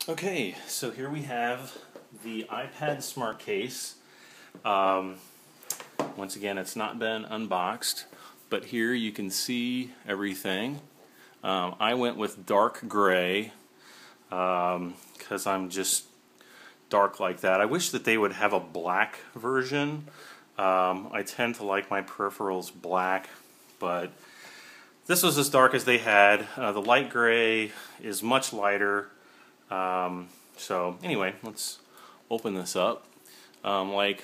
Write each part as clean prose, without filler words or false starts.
Okay, so here we have the iPad Smart Case. Once again, it's not been unboxed, but here you can see everything. I went with dark gray because I'm just dark like that. I wish that they would have a black version. I tend to like my peripherals black, but this was as dark as they had. The light gray is much lighter. So anyway, let's open this up. Like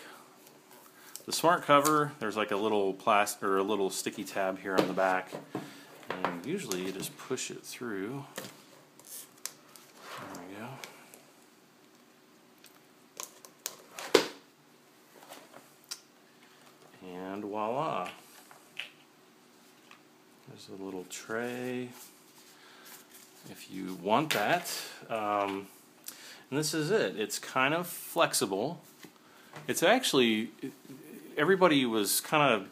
the smart cover, there's like a little plastic or a little sticky tab here on the back, and usually you just push it through. There we go. And voila. There's a little tray if you want that. And this is it. It's kind of flexible. It's actually, everybody was kind of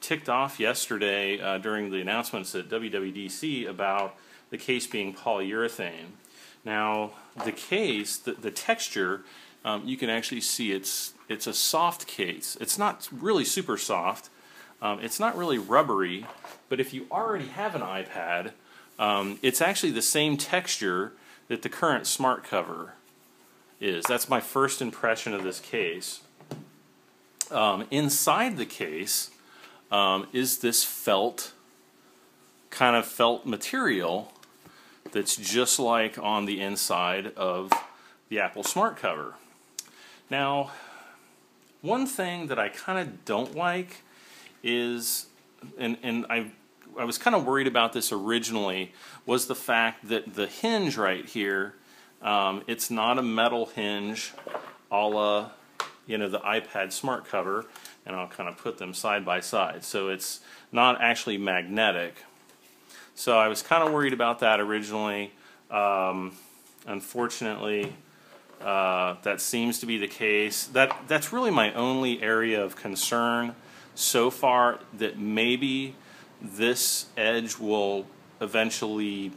ticked off yesterday during the announcements at WWDC about the case being polyurethane. Now, the case, the texture, you can actually see it's a soft case. It's not really super soft. It's not really rubbery, but if you already have an iPad, it's actually the same texture that the current smart cover is. That's my first impression of this case. Inside the case is this kind of felt material that's just like on the inside of the Apple smart cover. Now, one thing that I kind of don't like is, and I was kind of worried about this originally, was the fact that the hinge right here, it's not a metal hinge a la, the iPad smart cover, and I'll kind of put them side by side. So it's not actually magnetic. So I was kind of worried about that originally. Unfortunately, that seems to be the case. That's really my only area of concern so far, that maybe this edge will eventually,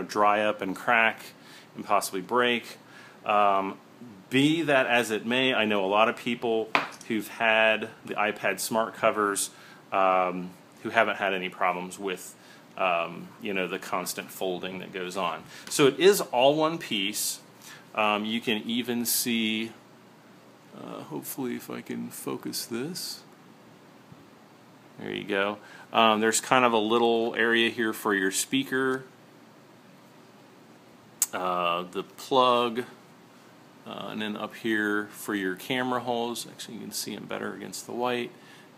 dry up and crack and possibly break. Be that as it may, I know a lot of people who've had the iPad smart covers who haven't had any problems with, the constant folding that goes on. So it is all one piece. You can even see, hopefully if I can focus this. There you go. There's kind of a little area here for your speaker, the plug, and then up here for your camera holes. Actually, you can see them better against the white.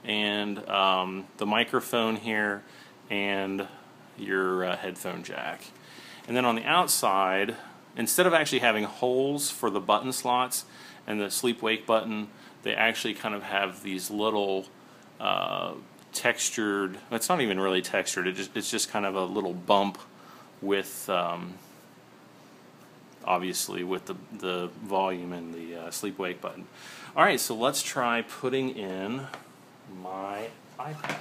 And the microphone here, and your headphone jack. And then on the outside, instead of actually having holes for the button slots and the sleep-wake button, they actually kind of have these little textured, it's not even really textured, it's just kind of a little bump with, obviously with the volume and the sleep-wake button. Alright, so let's try putting in my iPad.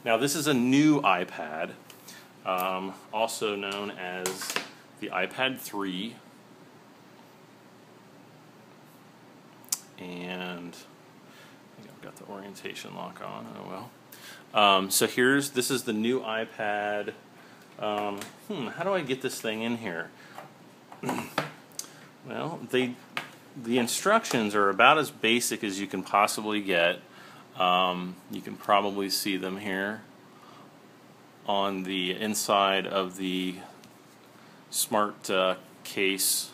Now this is a new iPad, also known as the iPad 3, and I think I've got the orientation lock on, oh well. So this is the new iPad. How do I get this thing in here? Well, the instructions are about as basic as you can possibly get. You can probably see them here on the inside of the smart case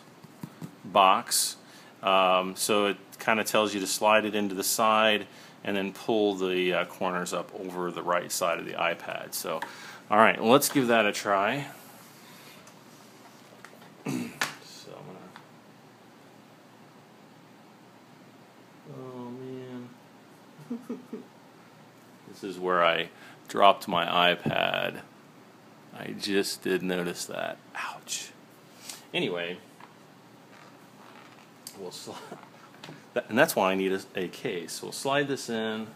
box. So it kind of tells you to slide it into the side and then pull the corners up over the right side of the iPad. So, alright, let's give that a try. So I'm gonna... Oh man. This is where I dropped my iPad. I just did notice that. Ouch. Anyway, we'll slide. And that's why I need a case. We'll slide this in,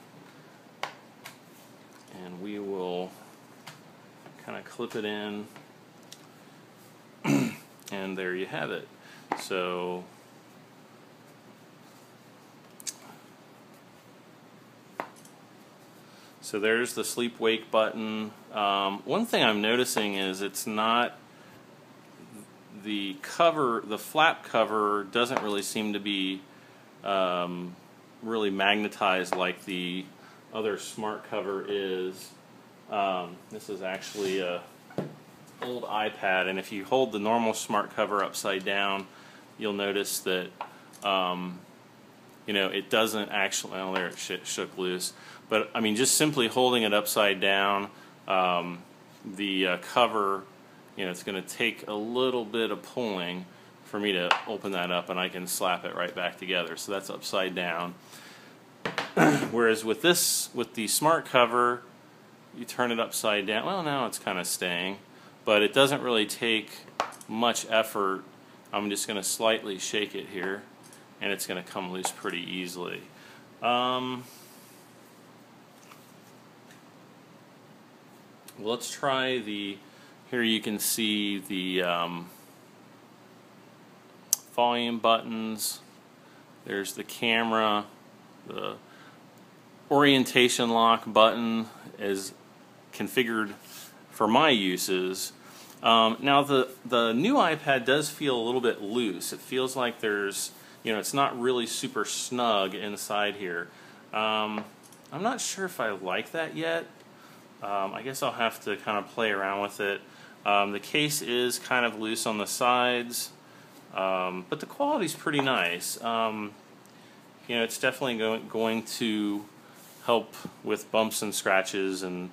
and we will kind of clip it in, and there you have it. So there's the sleep wake button. One thing I'm noticing is it's not, the cover, the flap cover doesn't really seem to be really magnetized like the other smart cover is. This is actually a old iPad, and if you hold the normal smart cover upside down, you'll notice that you know, it doesn't actually, well, there it shook loose. But I mean, just simply holding it upside down, the cover, you know, it's going to take a little bit of pulling for me to open that up, and I can slap it right back together. So that's upside down. Whereas with this, with the smart cover, you turn it upside down. Well, now it's kind of staying, but it doesn't really take much effort. I'm just going to slightly shake it here, and it's going to come loose pretty easily. Let's try the, here you can see the volume buttons. There's the camera. The orientation lock button is configured for my uses. Now the new iPad does feel a little bit loose. It feels like there's, you know, it's not really super snug inside here. I'm not sure if I like that yet. I guess I'll have to kind of play around with it. The case is kind of loose on the sides, but the quality's pretty nice. You know, it's definitely going to help with bumps and scratches and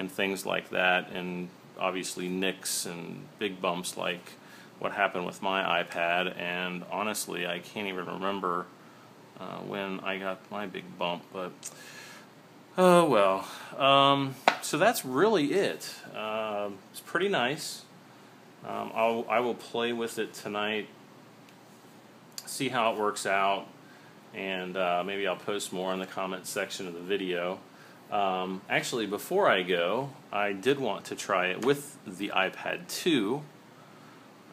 things like that, and obviously nicks and big bumps like what happened with my iPad. And honestly, I can't even remember when I got my big bump, but oh well. So that's really it. It's pretty nice. I will play with it tonight, see how it works out, and maybe I'll post more in the comments section of the video. Actually, before I go, I did want to try it with the iPad 2.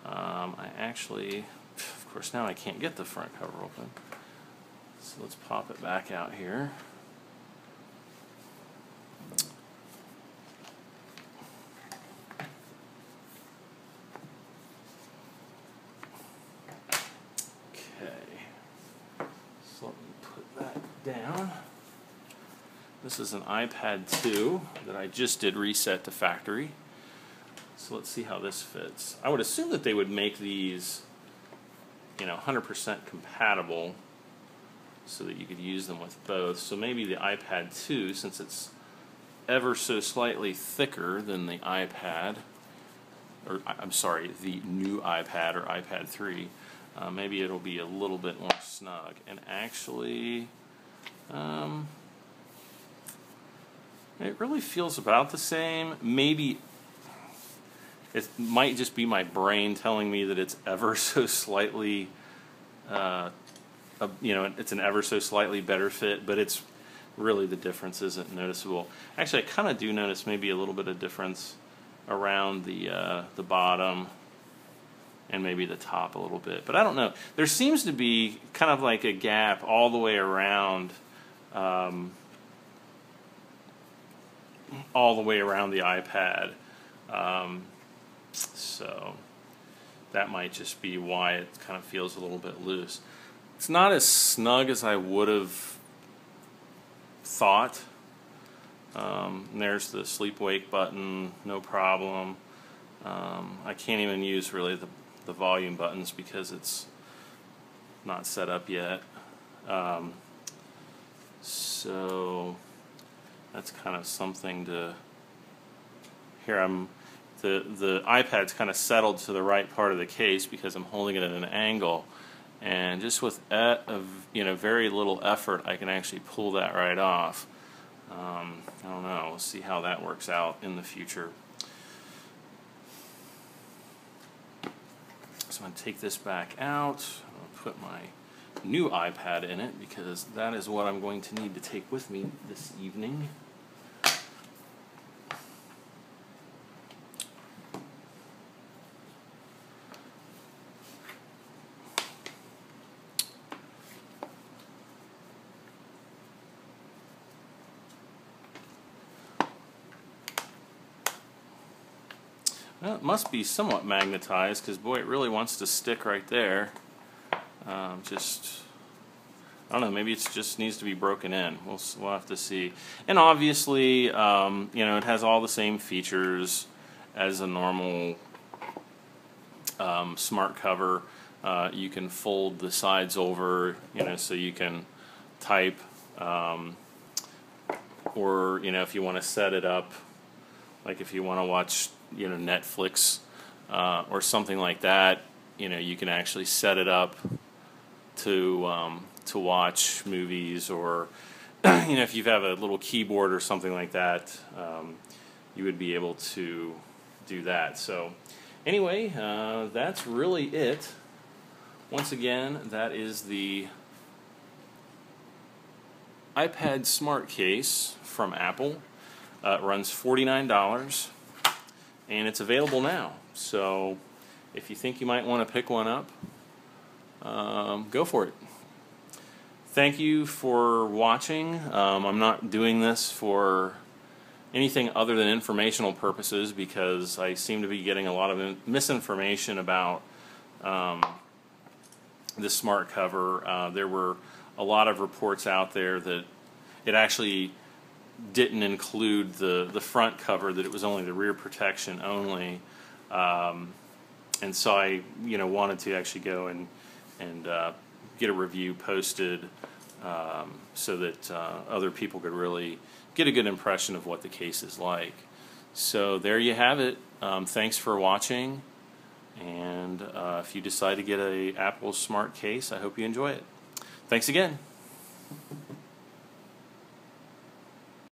I actually, of course, now I can't get the front cover open. So let's pop it back out here. Down. This is an iPad 2 that I just did reset to factory. So let's see how this fits. I would assume that they would make these, you know, 100% compatible so that you could use them with both. So maybe the iPad 2, since it's ever so slightly thicker than the iPad, or I'm sorry, the new iPad or iPad 3, maybe it'll be a little bit more snug. And actually, it really feels about the same. Maybe it might just be my brain telling me that it's ever so slightly, you know, it's an ever so slightly better fit, but it's really, the difference isn't noticeable. Actually, I kind of do notice maybe a little bit of difference around the bottom and maybe the top a little bit, but I don't know. There seems to be kind of like a gap all the way around. All the way around the iPad, so that might just be why it kind of feels a little bit loose. It's not as snug as I would have thought. And there's the sleep wake button, no problem. I can't even use really the volume buttons because it's not set up yet. So that's kind of something to, here the iPad's kind of settled to the right part of the case because I'm holding it at an angle, and just with you know, very little effort I can actually pull that right off. I don't know, we'll see how that works out in the future. So I'm going to take this back out, I'll put my new iPad in it because that is what I'm going to need to take with me this evening. Well, it must be somewhat magnetized because, boy, it really wants to stick right there. Just, I don't know, maybe it just needs to be broken in. We'll have to see. And obviously, you know, it has all the same features as a normal smart cover. You can fold the sides over, you know, so you can type, or, you know, if you want to set it up, like if you want to watch, you know, Netflix or something like that, you know, you can actually set it up to watch movies, or you know, if you have a little keyboard or something like that, you would be able to do that. So anyway, that's really it. Once again, that is the iPad Smart Case from Apple. It runs $49, and it's available now. So if you think you might want to pick one up, go for it. Thank you for watching. I'm not doing this for anything other than informational purposes, because I seem to be getting a lot of misinformation about this smart cover. There were a lot of reports out there that it actually didn't include the front cover, that it was only the rear protection only, and so I, you know, wanted to actually go and get a review posted so that other people could really get a good impression of what the case is like. So there you have it. Thanks for watching, and if you decide to get a Apple Smart Case, I hope you enjoy it. Thanks again.